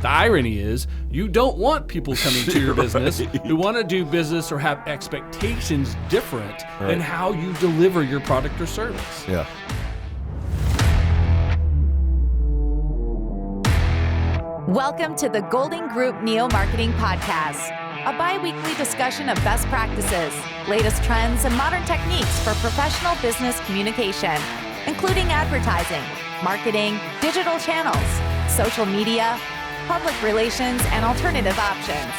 The irony is you don't want people coming to your business who want to do business or have expectations different than how you deliver your product or service. Yeah. Welcome to the Golden Group Neo Marketing Podcast, a bi-weekly discussion of best practices, latest trends, and modern techniques for professional business communication, including advertising, marketing, digital channels, social media, public relations, and alternative options.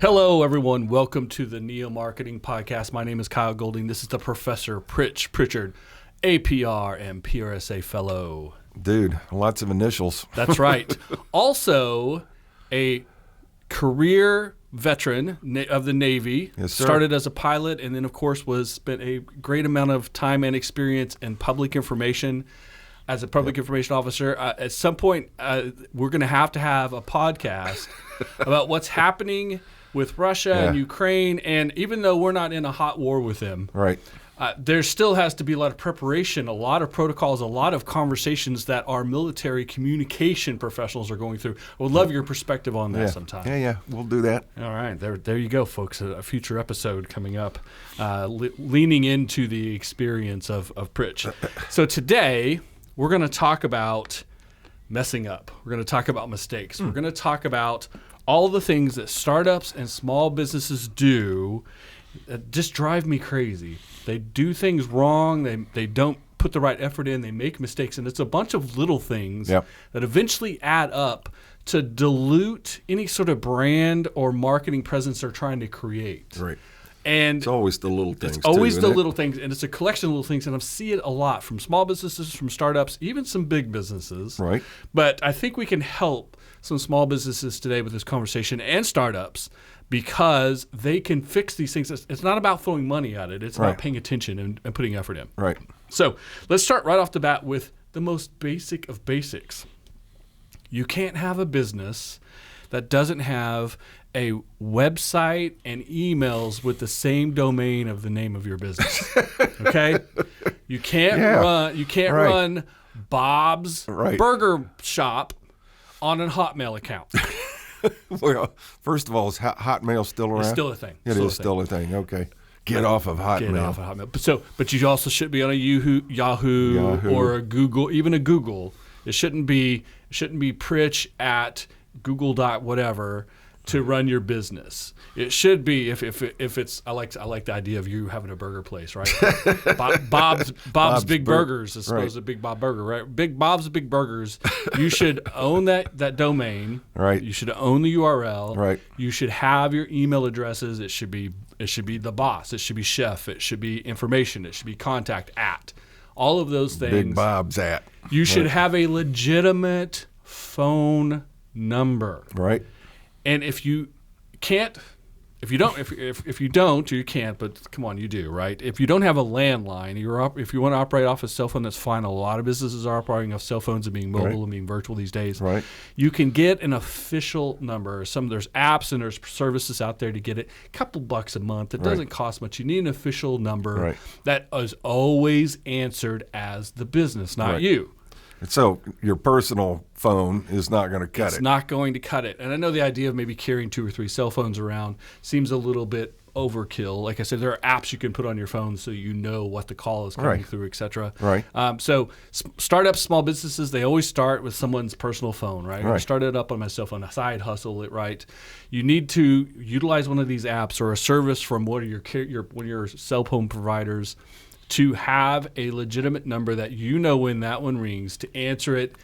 Hello, everyone. Welcome to the Neo Marketing Podcast. My name is Kyle Golding. This is the Professor Pritchard, APR and PRSA Fellow. Dude, lots of initials. That's right. Also, a career veteran of the Navy. Yes, sir. Started as a pilot and then, of course, spent a great amount of time and experience in public information as a public information officer. At some point, we're going to have a podcast about what's happening with Russia and Ukraine. And even though we're not in a hot war with them, Right. There still has to be a lot of preparation, a lot of protocols, a lot of conversations that our military communication professionals are going through. I would love your perspective on that sometime. Yeah, we'll do that. All right, there you go, folks. A future episode coming up, leaning into the experience of Pritch. So today, we're going to talk about messing up. We're going to talk about mistakes. We're going to talk about all the things that startups and small businesses do that just drive me crazy. They do things wrong. They don't put the right effort in. They make mistakes. And it's a bunch of little things that eventually add up to dilute any sort of brand or marketing presence they're trying to create. Right. And it's always the little things. It's always the little things. And it's a collection of little things. And I see it a lot from small businesses, from startups, even some big businesses. Right. But I think we can help some small businesses today with this conversation and startups, because they can fix these things. It's not about throwing money at it. It's about paying attention and putting effort in. Right. So let's start right off the bat with the most basic of basics. You can't have a business that doesn't have a website and emails with the same domain of the name of your business. Okay? You can't run Bob's Burger Shop on a Hotmail account. Well, first of all, is Hotmail still around? It's still a thing. It is still a thing. Okay. Get off of Hotmail. Get off of Hotmail. But you also should be on a Yahoo, or a Google, even a Google. It shouldn't be Pritch at Google dot whatever to run your business. It should be if it's I like the idea of you having a burger place, right? Bob's Big Burgers is supposed to be Big Bob Burger, right? Big Bob's Big Burgers. You should own that domain. Right. You should own the URL. Right. You should have your email addresses. It should be the boss. It should be chef. It should be information. It should be contact at. All of those things. Big Bob's at. You should have a legitimate phone number. Right. And if you don't, you can't, but come on, you do, right? If you don't have a landline, if you want to operate off a cell phone, that's fine. A lot of businesses are operating off cell phones and being mobile and being virtual these days. Right. You can get an official number. There's apps and there's services out there to get it. A couple bucks a month. It doesn't cost much. You need an official number that is always answered as the business, not you. So your personal phone is not going to cut it. It's not going to cut it. And I know the idea of maybe carrying 2 or 3 cell phones around seems a little bit overkill. Like I said, there are apps you can put on your phone so you know what the call is coming through, et cetera. Right. So startups, small businesses, they always start with someone's personal phone, right? I started up on my cell phone, a side hustle, right? You need to utilize one of these apps or a service from one of your cell phone providers to have a legitimate number that you know when that one rings to answer it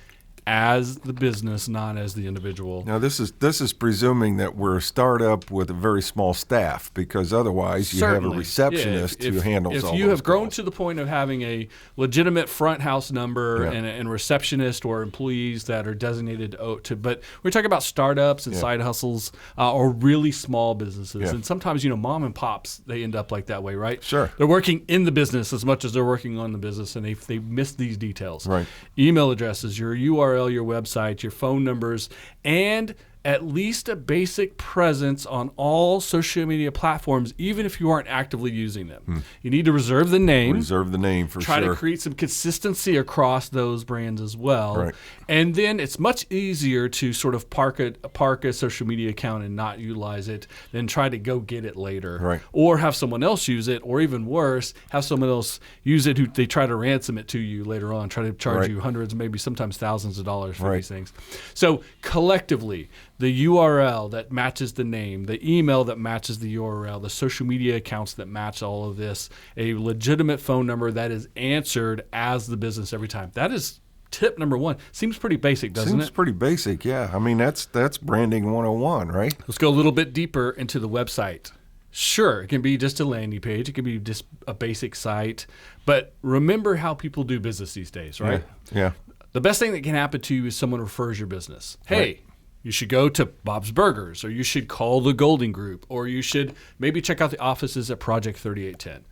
as the business, not as the individual. Now, this is presuming that we're a startup with a very small staff, because otherwise you have a receptionist who handles all those If you have grown calls. to the point of having a legitimate front house number and receptionist or employees that are designated to, but we're talking about startups and side hustles or really small businesses. And sometimes, mom and pops, they end up like that way, right? Sure. They're working in the business as much as they're working on the business, and they miss these details. Right. Email addresses, your URL, your website, your phone numbers, and at least a basic presence on all social media platforms, even if you aren't actively using them. You need to reserve the name. Reserve the name for Try sure. to create some consistency across those brands as well. Right. And then it's much easier to sort of park a social media account and not utilize it than try to go get it later. Right. Or have someone else use it, or even worse, have someone else use it who they try to ransom it to you later on, try to charge you hundreds, maybe sometimes thousands of dollars for these things. So collectively, the URL that matches the name, the email that matches the URL, the social media accounts that match all of this, a legitimate phone number that is answered as the business every time. That is tip number one. Seems pretty basic, doesn't it? Seems pretty basic, yeah. I mean, that's branding 101, right? Let's go a little bit deeper into the website. Sure, it can be just a landing page. It can be just a basic site. But remember how people do business these days, right? Yeah. The best thing that can happen to you is someone refers your business. Hey, you should go to Bob's Burgers, or you should call the Golden Group, or you should maybe check out the offices at Project 3810.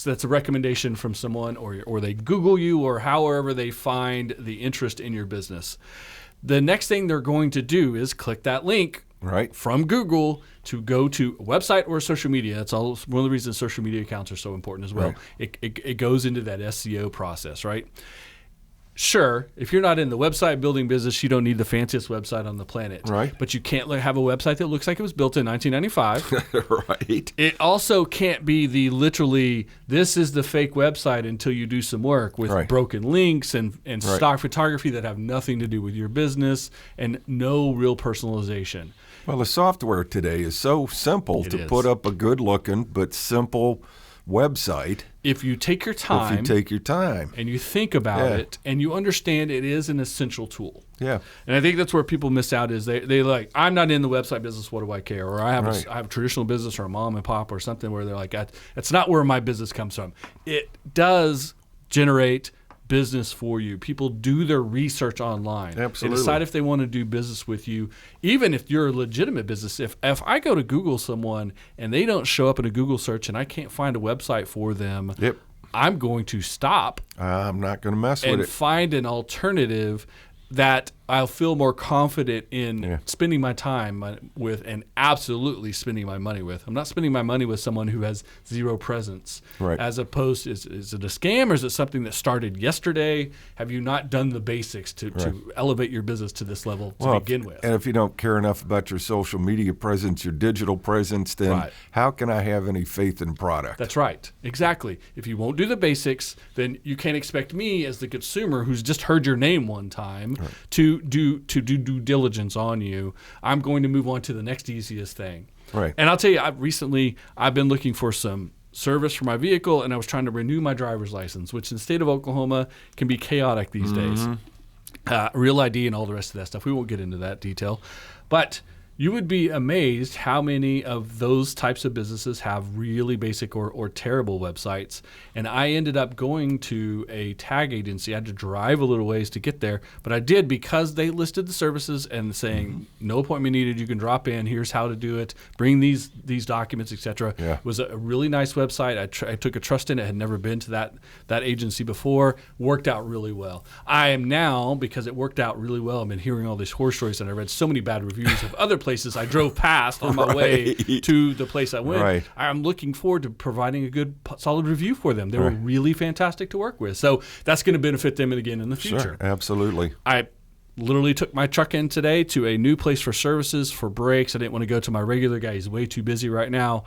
That's a recommendation from someone, or they Google you, or however they find the interest in your business. The next thing they're going to do is click that link from Google to go to a website or social media. That's all one of the reasons social media accounts are so important as well. Right. It goes into that SEO process, right? Sure, if you're not in the website building business, you don't need the fanciest website on the planet. Right. But you can't have a website that looks like it was built in 1995. Right. It also can't be the literally, this is the fake website until you do some work with broken links and stock photography that have nothing to do with your business and no real personalization. Well, the software today is so simple to put up a good-looking but simple website. If you take your time. And you think about it and you understand it is an essential tool. Yeah. And I think that's where people miss out is they like, I'm not in the website business, what do I care? Or I have a traditional business or a mom and pop or something where they're like, that's not where my business comes from. It does generate business for you. People do their research online. Absolutely. They decide if they want to do business with you, even if you're a legitimate business. If I go to Google someone and they don't show up in a Google search and I can't find a website for them, I'm going to stop. I'm not going to mess with it. And find an alternative that I'll feel more confident in spending my time with and absolutely spending my money with. I'm not spending my money with someone who has zero presence. Right. As opposed to, is it a scam or is it something that started yesterday? Have you not done the basics to elevate your business to this level to begin with? And if you don't care enough about your social media presence, your digital presence, then how can I have any faith in product? That's right. Exactly. If you won't do the basics, then you can't expect me as the consumer who's just heard your name one time to do due diligence on you. I'm going to move on to the next easiest thing. Right. And I'll tell you, I've been looking for some service for my vehicle, and I was trying to renew my driver's license, which in the state of Oklahoma can be chaotic these days. Real ID and all the rest of that stuff. We won't get into that detail. But you would be amazed how many of those types of businesses have really basic or terrible websites. And I ended up going to a tag agency. I had to drive a little ways to get there, but I did because they listed the services and saying, no appointment needed, you can drop in, here's how to do it, bring these documents, etc. It was a really nice website. I took a trust in it, had never been to that agency before, worked out really well. I am now, because it worked out really well, I've been hearing all these horror stories and I read so many bad reviews of other places I drove past on my way to the place I went. I'm looking forward to providing a good, solid review for them. They were really fantastic to work with. So that's going to benefit them again in the future. Sure, absolutely. I literally took my truck in today to a new place for services for brakes. I didn't want to go to my regular guy. He's way too busy right now.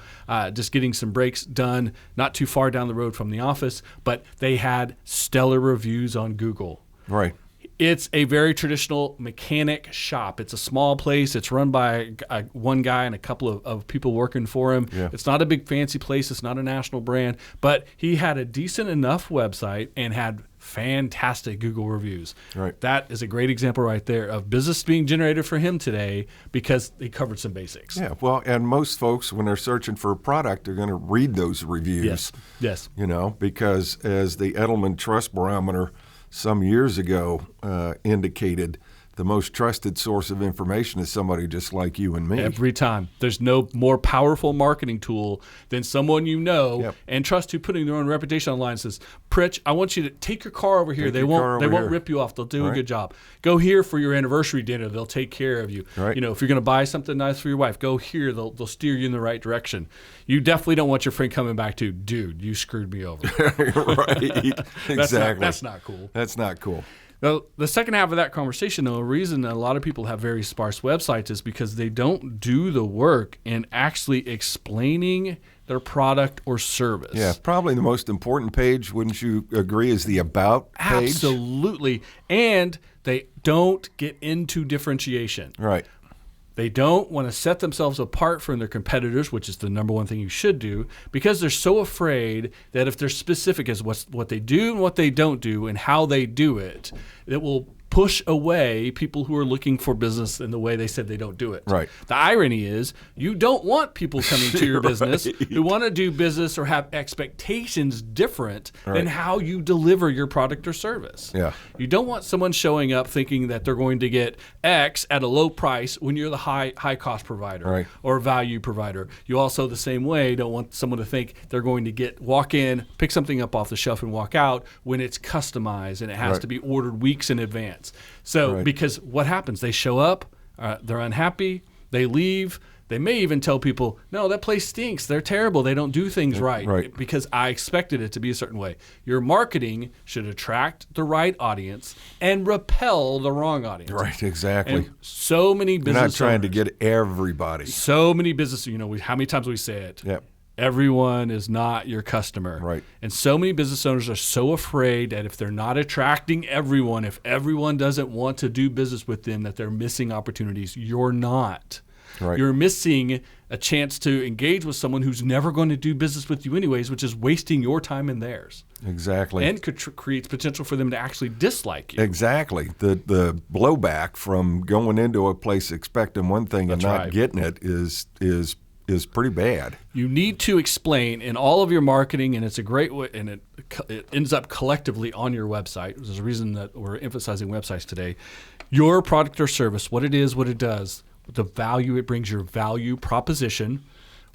Just getting some brakes done, not too far down the road from the office, but they had stellar reviews on Google. Right. It's a very traditional mechanic shop. It's a small place. It's run by one guy and a couple of people working for him. It's not a big fancy place. It's not a national brand, but he had a decent enough website and had fantastic Google reviews. Right. That is a great example right there of business being generated for him today because they covered some basics. Yeah, well, and most folks, when they're searching for a product, are going to read those reviews. Yes. You know, because as the Edelman Trust Barometer some years ago indicated, the most trusted source of information is somebody just like you and me. Every time. There's no more powerful marketing tool than someone you know and trust who putting their own reputation online says, Pritch, I want you to take your car over here. They won't rip you off. They'll do a good job. Go here for your anniversary dinner. They'll take care of you. Right. You know, if you're going to buy something nice for your wife, go here. They'll steer you in the right direction. You definitely don't want your friend coming back to, dude, you screwed me over. Right. Exactly. That's not cool. That's not cool. Now, the second half of that conversation, though, the reason a lot of people have very sparse websites is because they don't do the work in actually explaining their product or service. Yeah, probably the most important page, wouldn't you agree, is the About page? Absolutely. And they don't get into differentiation. Right. They don't want to set themselves apart from their competitors, which is the number one thing you should do, because they're so afraid that if they're specific as what they do and what they don't do and how they do it, it will push away people who are looking for business in the way they said they don't do it. Right. The irony is you don't want people coming to your business who want to do business or have expectations different than how you deliver your product or service. Yeah. You don't want someone showing up thinking that they're going to get X at a low price when you're the high cost provider or value provider. You also, the same way, don't want someone to think they're going to walk in, pick something up off the shelf and walk out when it's customized and it has to be ordered weeks in advance. So because what happens, they show up, they're unhappy, they leave. They may even tell people, no, that place stinks. They're terrible. They don't do things right because I expected it to be a certain way. Your marketing should attract the right audience and repel the wrong audience. Right, exactly. And so many business You're not trying owners, to get everybody. So many business, how many times we say it. Yep. Everyone is not your customer. Right. And so many business owners are so afraid that if they're not attracting everyone, if everyone doesn't want to do business with them, that they're missing opportunities. You're not. Right. You're missing a chance to engage with someone who's never going to do business with you anyways, which is wasting your time and theirs. Exactly. And creates potential for them to actually dislike you. Exactly. The blowback from going into a place expecting one thing and not getting it is pretty bad. You need to explain in all of your marketing, and it's a great way, and it ends up collectively on your website. There's a reason that we're emphasizing websites today. Your product or service, what it is, what it does, the value it brings, your value proposition,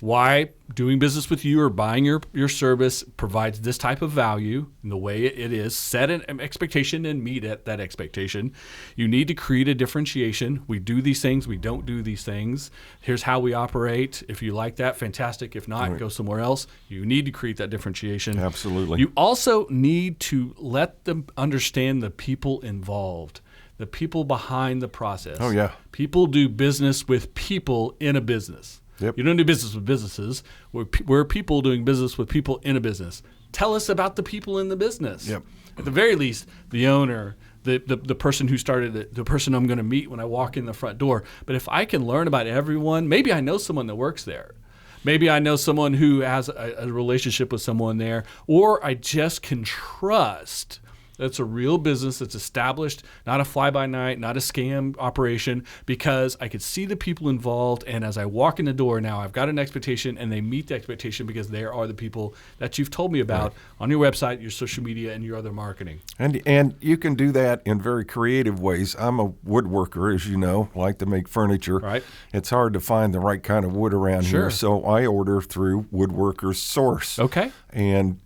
why doing business with you or buying your service provides this type of value in the way it is. Set an expectation and meet that expectation. You need to create a differentiation. We do these things. We don't do these things. Here's how we operate. If you like that, fantastic. If not, go somewhere else. You need to create that differentiation. Absolutely. You also need to let them understand the people involved, the people behind the process. Oh, yeah. People do business with people in a business. Yep. You don't do business with businesses. We're people doing business with people in a business. Tell us about the people in the business. Yep. At the very least, the owner, the person who started it, the person I'm going to meet when I walk in the front door. But if I can learn about everyone, maybe I know someone that works there. Maybe I know someone who has a relationship with someone there, or I just can trust that's a real business that's established, not a fly-by-night, not a scam operation, because I could see the people involved, and as I walk in the door now, I've got an expectation, and they meet the expectation because they are the people that you've told me about on your website, your social media, and your other marketing. And you can do that in very creative ways. I'm a woodworker, as you know, like to make furniture. Right. It's hard to find the right kind of wood around here, so I order through Woodworker's Source. Okay. And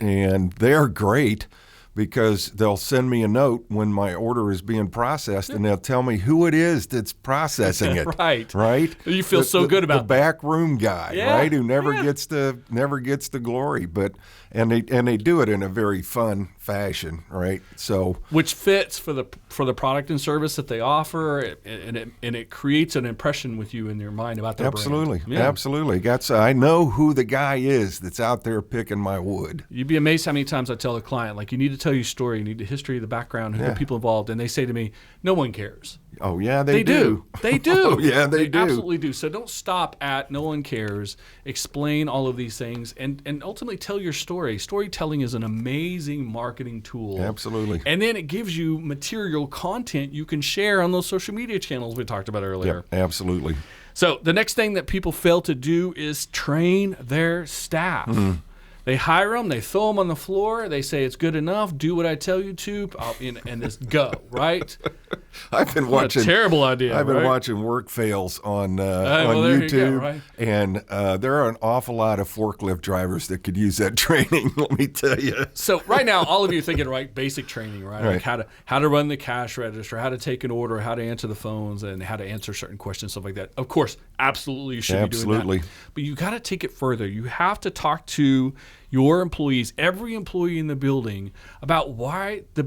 they're great, because they'll send me a note when my order is being processed, and they'll tell me who it is that's processing it. Right. You feel so good about the back room guy, right? Who never gets the glory, but and they do it in a very fun fashion, right? So which fits for the product and service that they offer, and it creates an impression with you in your mind about their brand. Absolutely. I know who the guy is that's out there picking my wood. You'd be amazed how many times I tell a client, like, you need to tell your story, you need the history, the background, who the people involved, and they say to me, no one cares. Oh, yeah, they do. They do. Oh, yeah, they do. Absolutely do. So don't stop at no one cares. Explain all of these things and ultimately tell your story. Storytelling is an amazing marketing tool. Absolutely. And then it gives you material content you can share on those social media channels we talked about earlier. Yep, absolutely. So the next thing that people fail to do is train their staff. Mm-hmm. They hire them, they throw them on the floor, they say it's good enough, do what I tell you to, and just go, right? I've been What watching a terrible idea. I've been right? watching work fails on well, there you go, YouTube, right? and there are an awful lot of forklift drivers that could use that training. Let me tell you. So right now, all of you are thinking, right, basic training, right? Right. Like how to run the cash register, how to take an order, how to answer the phones, and how to answer certain questions, stuff like that. Of course, absolutely, you should be doing that. But you got to take it further. You have to talk to your employees, every employee in the building, about why the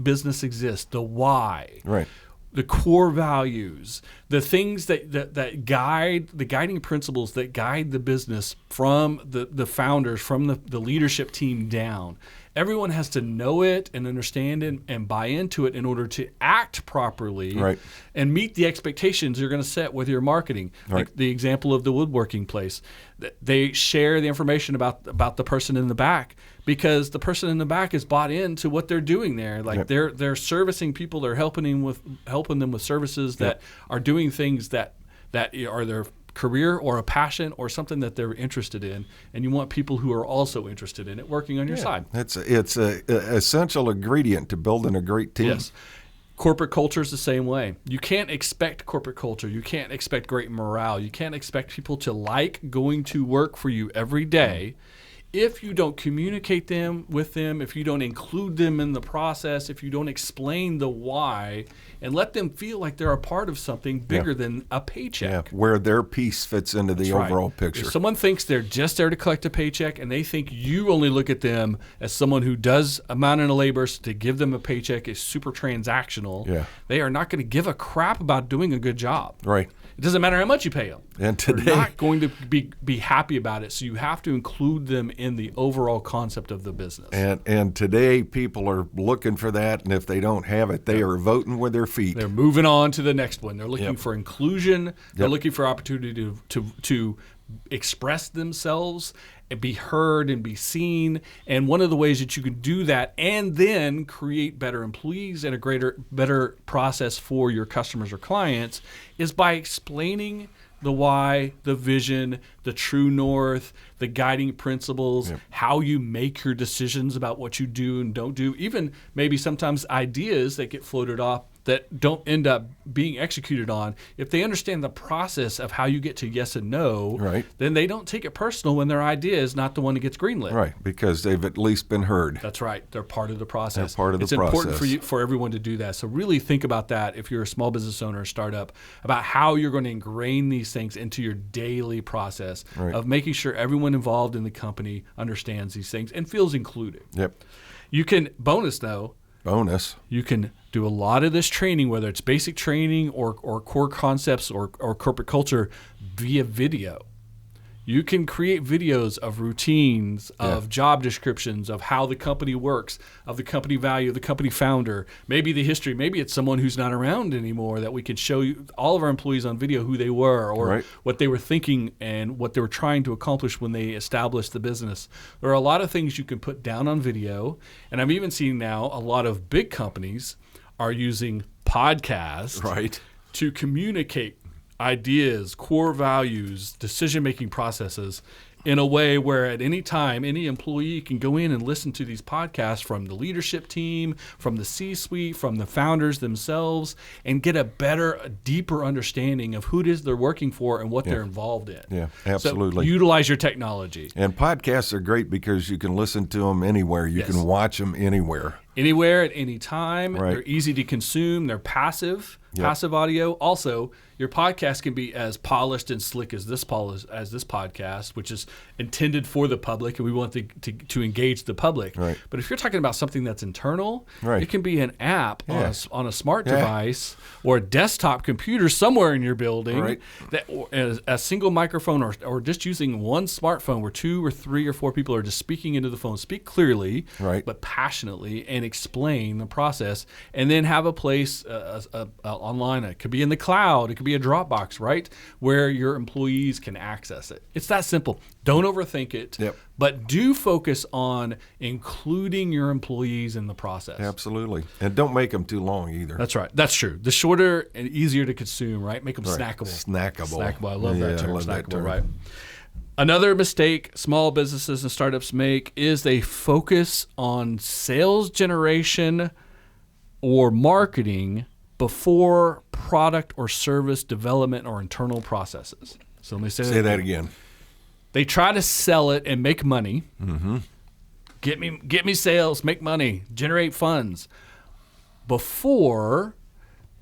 business exists, the why. Right. The core values, the things that guide, the guiding principles that guide the business from the founders, from the leadership team down. Everyone has to know it and understand it and buy into it in order to act properly and meet the expectations you're going to set with your marketing. Right. Like the example of the woodworking place. They share the information about the person in the back because the person in the back is bought into what they're doing there. Like they're servicing people, they're helping them with services that are doing things that are their career or a passion or something that they're interested in, and you want people who are also interested in it working on your side. It's a essential ingredient to building a great team. Yes. Corporate culture is the same way. You can't expect corporate culture. You can't expect great morale. You can't expect people to like going to work for you every day if you don't communicate with them, if you don't include them in the process, if you don't explain the why and let them feel like they're a part of something bigger than a paycheck. Yeah, where their piece fits into the overall picture. If someone thinks they're just there to collect a paycheck and they think you only look at them as someone who does amount of labor to give them a paycheck is super transactional, they are not going to give a crap about doing a good job. Right. It doesn't matter how much you pay them. And today, they're not going to be happy about it. So you have to include them in the overall concept of the business. And today, people are looking for that, and if they don't have it, they are voting with their feet. They're moving on to the next one. They're looking for inclusion. They're looking for opportunity to express themselves and be heard and be seen. And one of the ways that you can do that and then create better employees and a better process for your customers or clients is by explaining the why, the vision, the true north, the guiding principles, how you make your decisions about what you do and don't do, even maybe sometimes ideas that get floated off that don't end up being executed on. If they understand the process of how you get to yes and no, then they don't take it personal when their idea is not the one that gets greenlit. Right, because they've at least been heard. That's right. They're part of the process. They're part of the process. It's important for everyone to do that. So really think about that if you're a small business owner or startup, about how you're going to ingrain these things into your daily process of making sure everyone involved in the company understands these things and feels included. You can, bonus, you can do a lot of this training, whether it's basic training or core concepts or corporate culture, via video. You can create videos of routines, of job descriptions, of how the company works, of the company value, the company founder, maybe the history. Maybe it's someone who's not around anymore that we can show you, all of our employees on video, who they were or what they were thinking and what they were trying to accomplish when they established the business. There are a lot of things you can put down on video. And I'm even seeing now a lot of big companies are using podcasts to communicate ideas, core values, decision-making processes in a way where at any time, any employee can go in and listen to these podcasts from the leadership team, from the C-suite, from the founders themselves, and get a deeper understanding of who it is they're working for and what they're involved in. Yeah, absolutely. So utilize your technology. And podcasts are great because you can listen to them anywhere. You can watch them anywhere. Anywhere at any time. They're easy to consume. They're passive audio. Also, your podcast can be as polished and slick as this podcast, which is intended for the public, and we want to engage the public. But if you're talking about something that's internal, it can be an app on a smart device or a desktop computer somewhere in your building, that a single microphone or just using one smartphone where 2 or 3 or 4 people are just speaking into the phone. Speak clearly, but passionately, and explain the process, and then have a place online. It could be in the cloud. It could be a Dropbox, where your employees can access it. It's that simple. Don't overthink it, but do focus on including your employees in the process. Absolutely. And don't make them too long either. That's right. That's true. The shorter and easier to consume, Make them snackable. Snackable. I love that term. I love that term. Another mistake small businesses and startups make is they focus on sales generation or marketing before product or service development or internal processes. So let me say that again. They try to sell it and make money. Mm-hmm. Get me sales, make money, generate funds before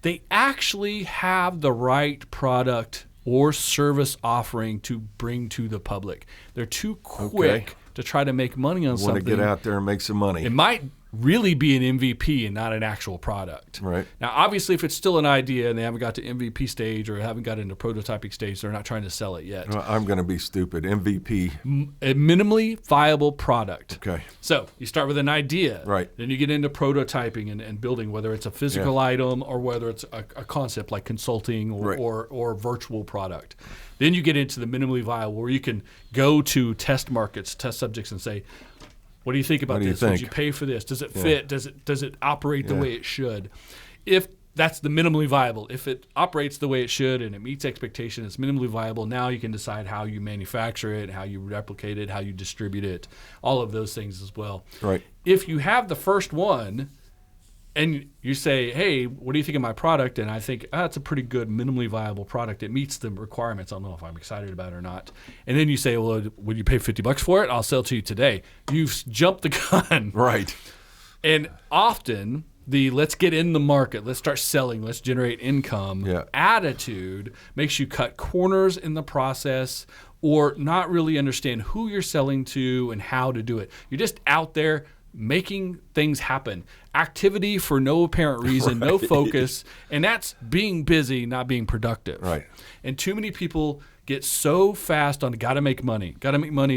they actually have the right product or service offering to bring to the public. They're too quick to try to make money on something. Want to get out there and make some money. It might really be an MVP and not an actual product. Right. Now, obviously, if it's still an idea and they haven't got to MVP stage or haven't got into prototyping stage, they're not trying to sell it yet. Well, I'm going to be stupid. MVP. A minimally viable product. Okay. So you start with an idea. Right. Then you get into prototyping and building, whether it's a physical item or whether it's a concept like consulting or virtual product. Then you get into the minimally viable, where you can go to test markets, test subjects, and say, what do you think about this? Would you pay for this? Does it fit? Does it operate the way it should? If that's the minimally viable, if it operates the way it should and it meets expectation, it's minimally viable. Now you can decide how you manufacture it, how you replicate it, how you distribute it, all of those things as well. Right. If you have the first one and you say, hey, what do you think of my product? And I think, it's a pretty good minimally viable product. It meets the requirements. I don't know if I'm excited about it or not. And then you say, well, would you pay $50 for it? I'll sell it to you today. You've jumped the gun. Right. And often let's get in the market, let's start selling, let's generate income attitude makes you cut corners in the process or not really understand who you're selling to and how to do it. You're just out there making things happen. Activity for no apparent reason, no focus, and that's being busy, not being productive. Right. And too many people get so fast on got to make money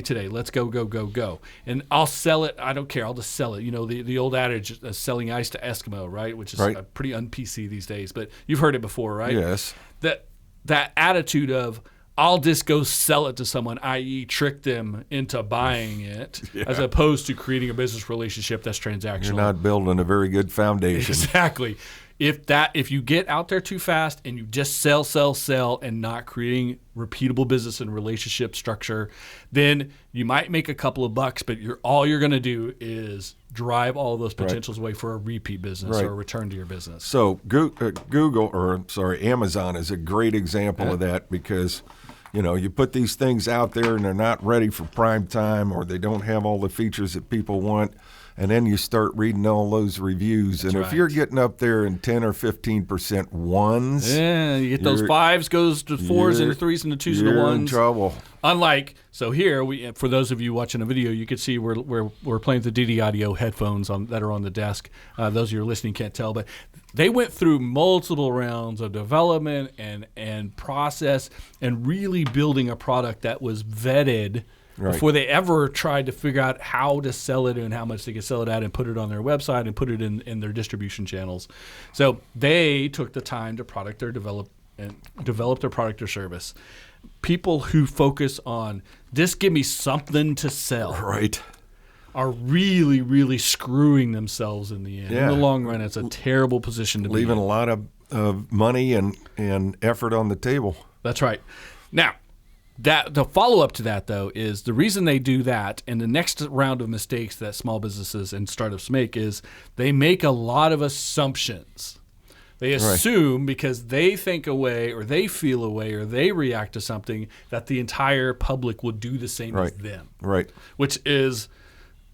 today. Let's go. And I'll sell it. I don't care. I'll just sell it. You know, the old adage, selling ice to Eskimo, right? Which is pretty un-PC these days, but you've heard it before, right? Yes. That attitude of, I'll just go sell it to someone, i.e. trick them into buying it, as opposed to creating a business relationship that's transactional. You're not building a very good foundation. Exactly. If you get out there too fast and you just sell and not creating repeatable business and relationship structure, then you might make a couple of bucks, but all you're going to do is drive all of those potentials away for a repeat business or a return to your business. So Amazon is a great example of that because you put these things out there and they're not ready for prime time or they don't have all the features that people want. And then you start reading all those reviews. If you're getting up there in 10 or 15% ones. Yeah, you get those 5s, goes to 4s and the 3s and the 2s and the 1s. You're in trouble. Unlike, so here, for those of you watching a video, you can see we're playing the DD Audio headphones that are on the desk. Those of you who are listening can't tell, but they went through multiple rounds of development and process and really building a product that was vetted before they ever tried to figure out how to sell it and how much they could sell it at and put it on their website and put it in their distribution channels. So they took the time to develop their product or service. People who focus on just give me something to sell are really, really screwing themselves in the end. In the long run, it's a terrible position to be in. Leaving a lot of money and effort on the table. That's right. Now, the follow-up to that, though, is the reason they do that, and the next round of mistakes that small businesses and startups make is they make a lot of assumptions. They assume because they think a way or they feel a way or they react to something that the entire public will do the same as them. Right. Which is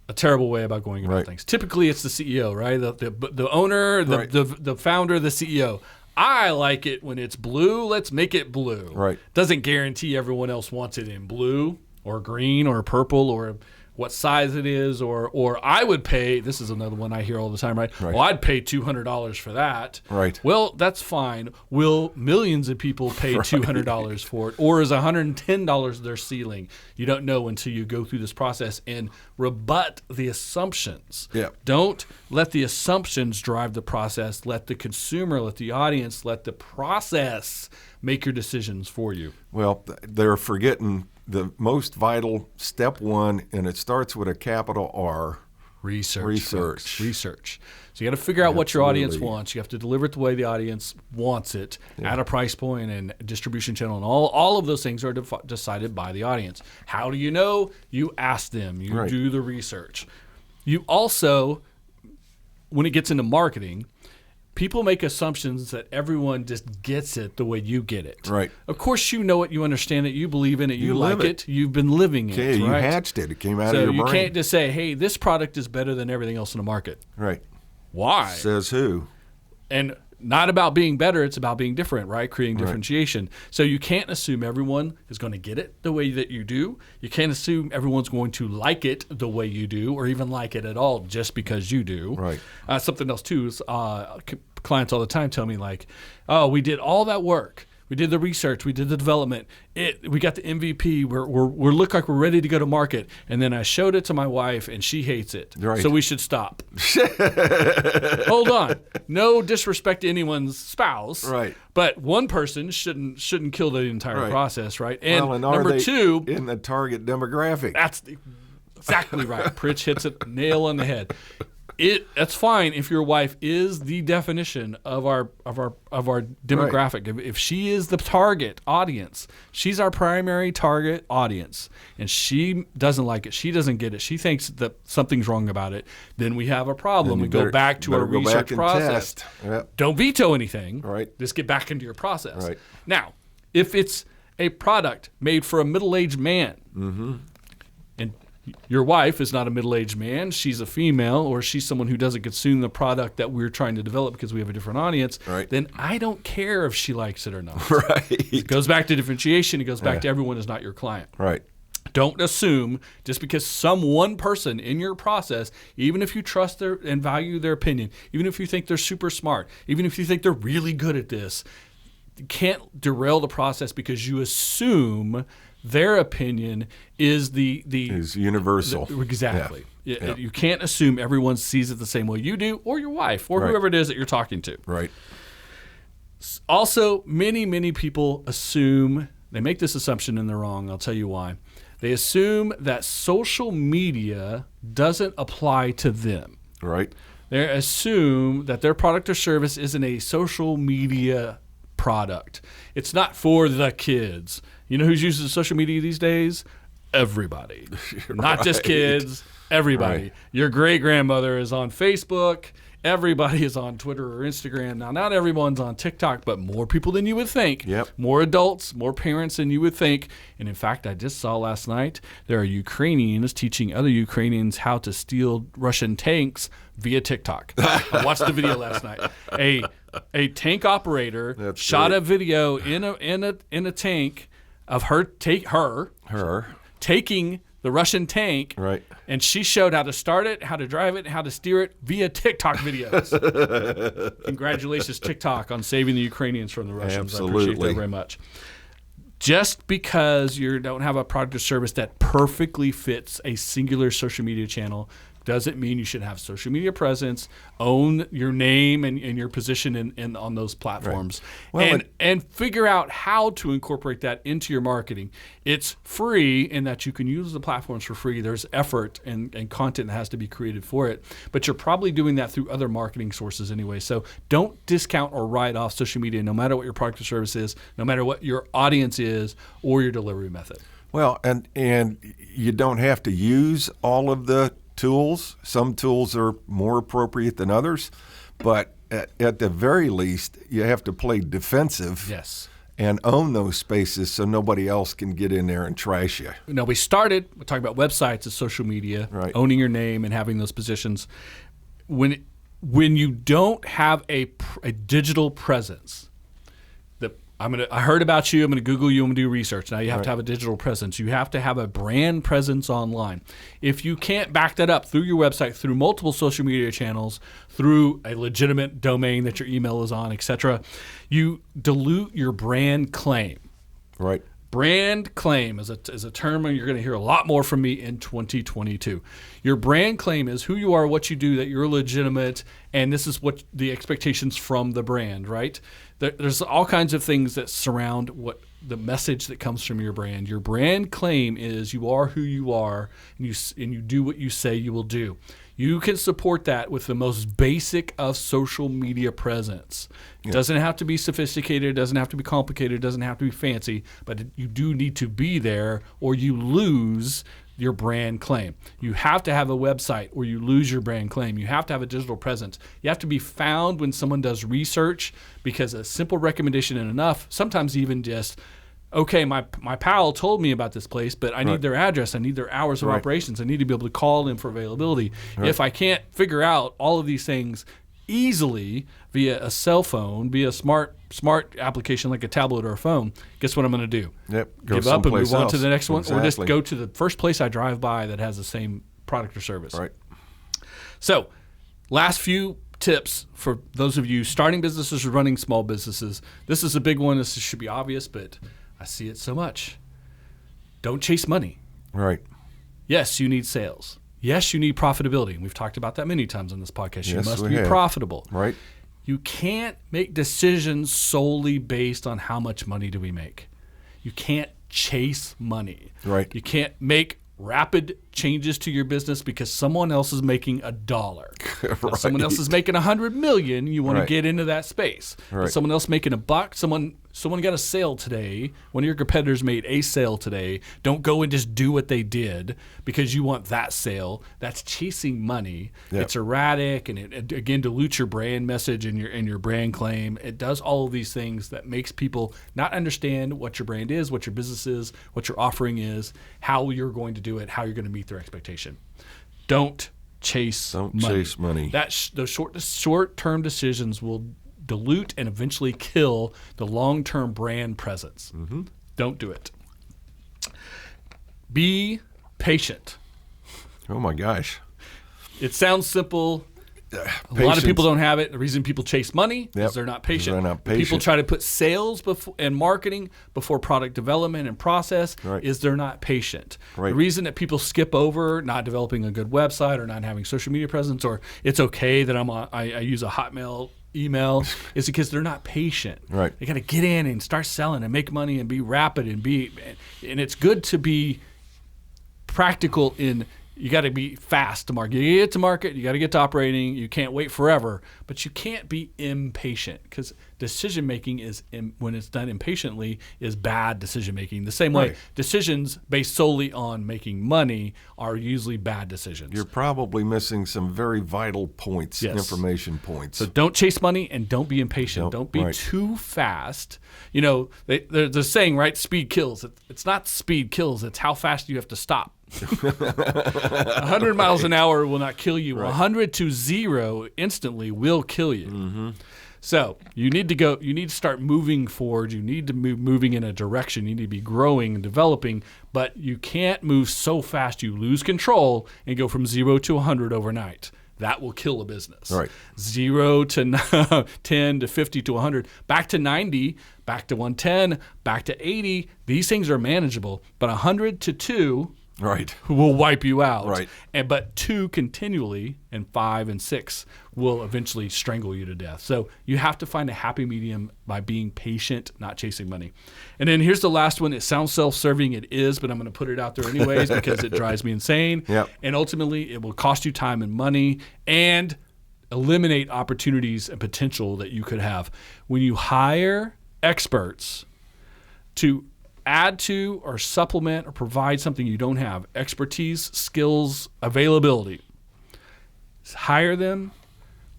a terrible way about going about things. Typically, it's the CEO, right? The owner, the founder, the CEO. I like it when it's blue. Let's make it blue. Right. Doesn't guarantee everyone else wants it in blue or green or purple or what size it is or I would pay. This is another one I hear all the time, right? Well, I'd pay $200 for that. Right. Well, that's fine. Will millions of people pay $200 for it, or is $110 their ceiling? You don't know until you go through this process and rebut the assumptions. Yeah. Don't let the assumptions drive the process. Let the consumer, let the audience, let the process make your decisions for you. Well, they're forgetting the most vital step one, and it starts with a capital R. Research. So you got to figure out what your audience wants. You have to deliver it the way the audience wants it at a price point and distribution channel, and all of those things are decided by the audience. How do you know? You ask them. You do the research. You also, when it gets into marketing, people make assumptions that everyone just gets it the way you get it. Right. Of course, you know it, you understand it, you believe in it, you live like it, you've been living it. Okay, you right? hatched it. It came out of your So brain. you can't just say, hey, this product is better than everything else in the market. Right. Why? Says who? And not about being better, it's about being different, right? Creating differentiation. So you can't assume everyone is going to get it the way that you do. You can't assume everyone's going to like it the way you do, or even like it at all just because you do. Right. Something else too is clients all the time tell me like, oh, we did all that work. We did the research. We did the development. We got the MVP. We look like we're ready to go to market. And then I showed it to my wife, and she hates it. Right. So we should stop. Hold on. No disrespect to anyone's spouse. Right. But one person shouldn't kill the entire process, right? And and number two, in the target demographic. that's exactly right. Pritch hits it nail on the head. That's fine if your wife is the definition of our demographic. Right. If she is the target audience, she's our primary target audience, and she doesn't like it. She doesn't get it. She thinks that something's wrong about it. Then we have a problem. We go back to our research process. Yep. Don't veto anything. Right. Just get back into your process. Right. Now, if it's a product made for a middle-aged man, and your wife is not a middle-aged man, she's a female, or she's someone who doesn't consume the product that we're trying to develop because we have a different audience, then I don't care if she likes it or not. Right. It goes back to differentiation. It goes back to everyone is not your client. Right. Don't assume just because some one person in your process, even if you trust their and value their opinion, even if you think they're super smart, even if you think they're really good at this, you can't derail the process because you assume their opinion is is universal. Exactly. Yeah. You can't assume everyone sees it the same way you do, or your wife, or whoever it is that you're talking to. Right. Also, many people assume, they make this assumption and they're wrong. I'll tell you why. They assume that social media doesn't apply to them. Right. They assume that their product or service isn't a social media product. It's not for the kids. You know who's using social media these days? Everybody. Not just kids, everybody. Right. Your great-grandmother is on Facebook. Everybody is on Twitter or Instagram. Now, not everyone's on TikTok, but more people than you would think. Yep. More adults, more parents than you would think. And in fact, I just saw last night there are Ukrainians teaching other Ukrainians how to steal Russian tanks via TikTok. I watched the video last night. A tank operator shot a video in a tank of her taking the Russian tank, right, and she showed how to start it, how to drive it, how to steer it via TikTok videos. Congratulations, TikTok, on saving the Ukrainians from the Russians. Absolutely. I appreciate that very much. Just because you don't have a product or service that perfectly fits a singular social media channel doesn't mean you should have social media presence, own your name and your position in on those platforms, right. Well, and figure out how to incorporate that into your marketing. It's free in that you can use the platforms for free. There's effort and content that has to be created for it, but you're probably doing that through other marketing sources anyway. So don't discount or write off social media, no matter what your product or service is, no matter what your audience is or your delivery method. Well, and you don't have to use all of the tools. Some tools are more appropriate than others, but at the very least, you have to play defensive. Yes. And own those spaces so nobody else can get in there and trash you. Now, we're talking about websites as social media, right, owning your name and having those positions. When you don't have a digital presence, I heard about you. I'm going to Google you. I'm going to do research. Now you have to have a digital presence. You have to have a brand presence online. If you can't back that up through your website, through multiple social media channels, through a legitimate domain that your email is on, etc., you dilute your brand claim. Right. Brand claim is a term you're going to hear a lot more from me in 2022. Your brand claim is who you are, what you do, that you're legitimate, and this is what the expectations from the brand, right? There's all kinds of things that surround what the message that comes from your brand. Your brand claim is you are who you are, and you do what you say you will do. You can support that with the most basic of social media presence. It doesn't have to be sophisticated. It doesn't have to be complicated. It doesn't have to be fancy. But you do need to be there, or you lose your brand claim. You have to have a website or you lose your brand claim. You have to have a digital presence. You have to be found when someone does research, because a simple recommendation isn't enough. Sometimes even just, okay, my pal told me about this place, but I need their address. I need their hours of operations. I need to be able to call them for availability. If I can't figure out all of these things easily via a cell phone, via a smart application like a tablet or a phone, guess what I'm going to do? Go Give up and move on else. to the next one, or just Exactly. go to the first place I drive by that has the same product or service. Right. So, last few tips for those of you starting businesses or running small businesses. This is a big one. This should be obvious, but I see it so much. Don't chase money. Right. Yes, you need sales. Yes, you need profitability. We've talked about that many times on this podcast. You Yes, must we be have. profitable. Right. You can't make decisions solely based on how much money do we make. You can't chase money. Right. You can't make rapid changes to your business because someone else is making $1. If someone else is making 100 million, you want to get into that space. Right. If someone else making $1, someone got a sale today, one of your competitors made a sale today, don't go and just do what they did because you want that sale. That's chasing money. Yep. It's erratic, and it again dilutes your brand message and your brand claim. It does all of these things that makes people not understand what your brand is, what your business is, what your offering is, how you're going to do it, how you're going to meet their expectation. Don't chase money. Those short-term decisions will dilute and eventually kill the long-term brand presence. Mm-hmm. Don't do it. Be patient. Oh my gosh. It sounds simple. A lot of people don't have it. The reason people chase money is they're not patient. People try to put sales and marketing before product development and process is they're not patient. Right. The reason that people skip over not developing a good website or not having social media presence, or it's okay that I use a Hotmail email, is because they're not patient. Right. They got to get in and start selling and make money and be rapid and it's good to be practical in. You got to be fast to market. You get to market, you got to get to operating. You can't wait forever, but you can't be impatient, because decision making when it's done impatiently is bad decision making. The same way decisions based solely on making money are usually bad decisions. You're probably missing some very vital points, information points. So don't chase money and don't be impatient. Don't be too fast. You know, there's a saying, right? Speed kills. It's not speed kills. It's how fast you have to stop. 100 miles an hour will not kill you. 100 to 0 instantly will kill you. Mm-hmm. So you need to start moving forward. You need to moving in a direction. You need to be growing and developing, but you can't move so fast you lose control and go from 0 to 100 overnight. That will kill a business. Right. 0 to 10 to 50 to 100, back to 90, back to 110, back to 80. These things are manageable, but 100 to 2 will wipe you out. Right. But 2 continually, and 5 and 6 will eventually strangle you to death. So you have to find a happy medium by being patient, not chasing money. And then here's the last one. It sounds self-serving. It is, but I'm going to put it out there anyways because it drives me insane. Yep. And ultimately, it will cost you time and money and eliminate opportunities and potential that you could have. When you hire experts to add to or supplement or provide something you don't have, expertise, skills, availability, hire them,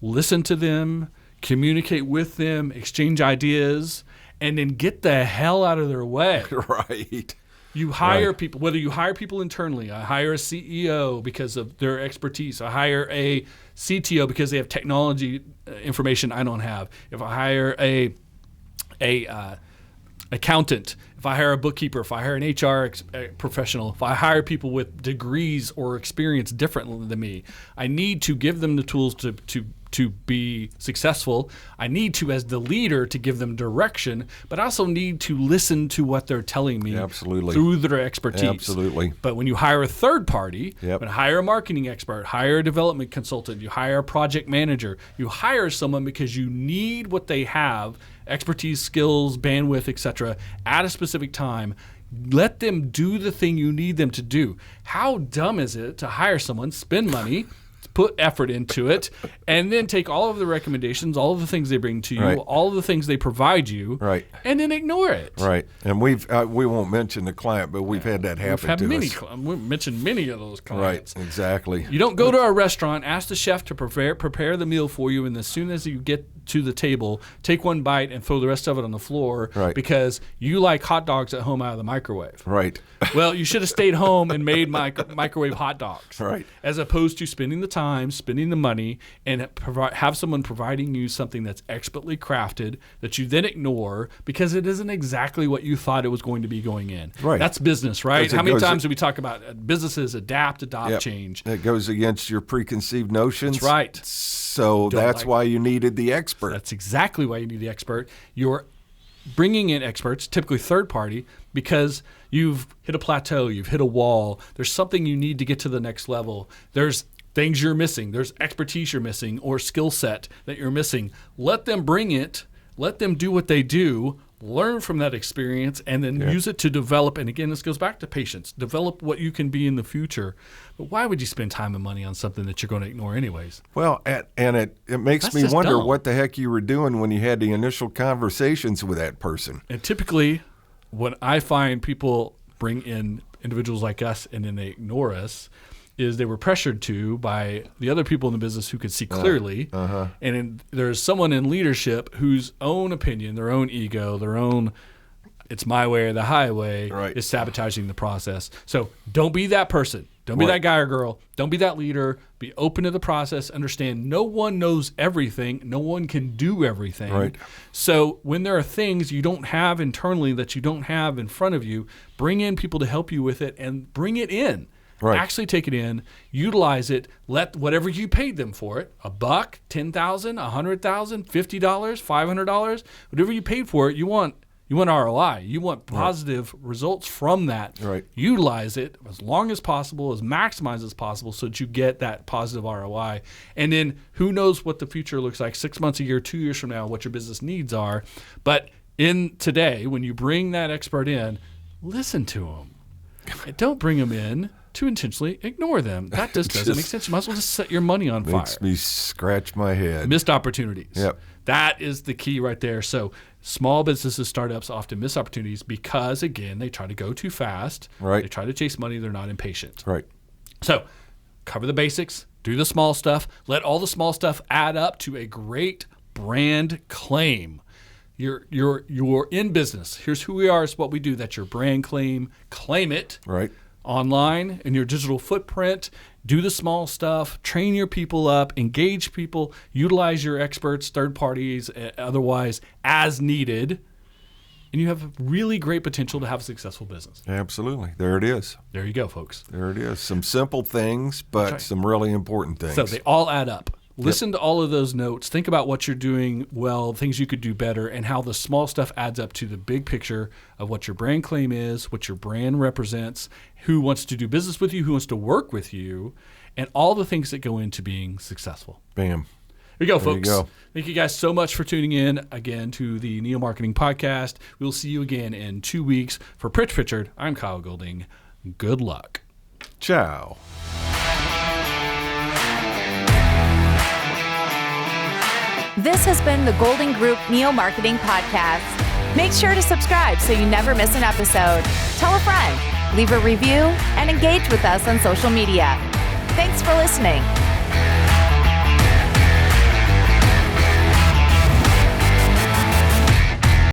listen to them, communicate with them, exchange ideas, and then get the hell out of their way. Right. You hire people, whether you hire people internally. I hire a CEO because of their expertise. I hire a CTO because they have technology information I don't have. If I hire a accountant, if I hire a bookkeeper, if I hire an HR professional, if I hire people with degrees or experience different than me, I need to give them the tools to be successful. I need to, as the leader, to give them direction, but I also need to listen to what they're telling me through their expertise. Absolutely. But when you hire a third party, Yep. when hire a marketing expert, hire a development consultant, you hire a project manager, you hire someone because you need what they have, expertise, skills, bandwidth, etc., at a specific time. Let them do the thing you need them to do. How dumb is it to hire someone, spend money, put effort into it, and then take all of the recommendations, all of the things they bring to you, all of the things they provide you, and then ignore it. Right. And we won't mention the client, but we've had that happen to us. We've mentioned many of those clients. Right, exactly. You don't go to a restaurant, ask the chef to prepare the meal for you, and as soon as you get to the table, take one bite and throw the rest of it on the floor because you like hot dogs at home out of the microwave. Right. Well, you should have stayed home and made microwave hot dogs. Right. As opposed to spending the time, spending the money, and have someone providing you something that's expertly crafted that you then ignore because it isn't exactly what you thought it was going to be going in. Right. That's business, right? How many times do we talk about businesses adopt, change? It goes against your preconceived notions. That's right. So that's why you needed the expert. That's exactly why you need the expert. You're bringing in experts, typically third party, because you've hit a plateau, you've hit a wall. There's something you need to get to the next level. There's things you're missing. There's expertise you're missing or skill set that you're missing. Let them bring it. Let them do what they do. Learn from that experience and then use it to develop. And again, this goes back to patience. Develop what you can be in the future. But why would you spend time and money on something that you're going to ignore anyways? Well, and it makes me wonder what the heck you were doing when you had the initial conversations with that person. And typically, when I find people bring in individuals like us and then they ignore us, is they were pressured to by the other people in the business who could see clearly. And there's someone in leadership whose own opinion, their own ego, their own it's my way or the highway is sabotaging the process. So don't be that person. Don't be that guy or girl. Don't be that leader. Be open to the process. Understand no one knows everything. No one can do everything. Right. So when there are things you don't have internally that you don't have in front of you, bring in people to help you with it and bring it in. Right. Actually take it in, utilize it, let whatever you paid them for it, $1, $10,000, $100,000, $50, $500, whatever you paid for it, you want ROI. You want positive results from that. Right. Utilize it as long as possible, as maximized as possible so that you get that positive ROI. And then who knows what the future looks like 6 months, a year, 2 years from now, what your business needs are. But in today, when you bring that expert in, listen to them. And don't bring them in to intentionally ignore them. That just doesn't make sense. You might as well just set your money on fire. Makes me scratch my head. Missed opportunities. Yep. That is the key right there. So small businesses, startups often miss opportunities because, again, they try to go too fast. Right. They try to chase money. They're not impatient. Right. So cover the basics. Do the small stuff. Let all the small stuff add up to a great brand claim. You're in business. Here's who we are. It's what we do. That's your brand claim. Claim it. Right. Online in your digital footprint. Do the small stuff. Train your people up. Engage people. Utilize your experts, third parties, otherwise as needed. And you have really great potential to have a successful business. Absolutely. There it is. There you go, folks. There it is. Some simple things, but some really important things. So they all add up. Listen to all of those notes. Think about what you're doing well, things you could do better, and how the small stuff adds up to the big picture of what your brand claim is, what your brand represents, who wants to do business with you, who wants to work with you, and all the things that go into being successful. Bam. Here you go, folks. You go. Thank you guys so much for tuning in again to the Neo Marketing Podcast. We'll see you again in 2 weeks. For Pritch Pritchard, I'm Kyle Golding. Good luck. Ciao. This has been the Golden Group Neo Marketing Podcast. Make sure to subscribe so you never miss an episode. Tell a friend, leave a review, and engage with us on social media. Thanks for listening.